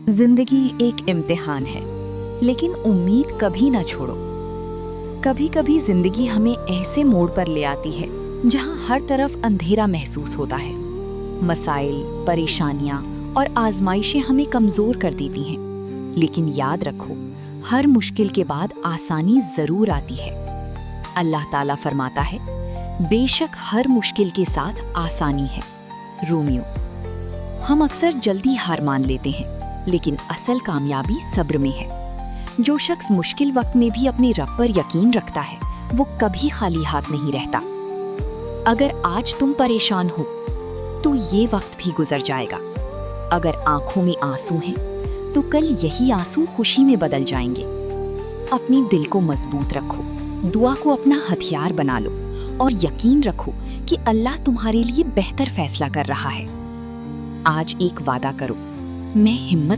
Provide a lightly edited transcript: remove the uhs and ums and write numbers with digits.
जिंदगी एक इम्तिहान है, लेकिन उम्मीद कभी ना छोड़ो। कभी कभी जिंदगी हमें ऐसे मोड़ पर ले आती है जहां हर तरफ अंधेरा महसूस होता है। मसाइल, परेशानियां और आजमाइशें हमें कमजोर कर देती हैं, लेकिन याद रखो, हर मुश्किल के बाद आसानी जरूर आती है। अल्लाह ताला फरमाता है, बेशक हर मुश्किल के साथ आसानी है। रोमियो। हम अक्सर जल्दी हार मान लेते हैं, लेकिन असल कामयाबी सब्र में है। जो शख्स मुश्किल वक्त में भी अपने रब पर यकीन रखता है, वो कभी खाली हाथ नहीं रहता। अगर आज तुम परेशान हो, तो ये वक्त भी गुजर जाएगा। अगर आंखों में आंसू हैं, तो कल यही आंसू खुशी में बदल जाएंगे। अपनी दिल को मजबूत रखो, दुआ को अपना हथियार बना लो और यकीन रखो कि अल्लाह तुम्हारे लिए बेहतर फैसला कर रहा है। आज एक वादा करो, मैं हिम्मत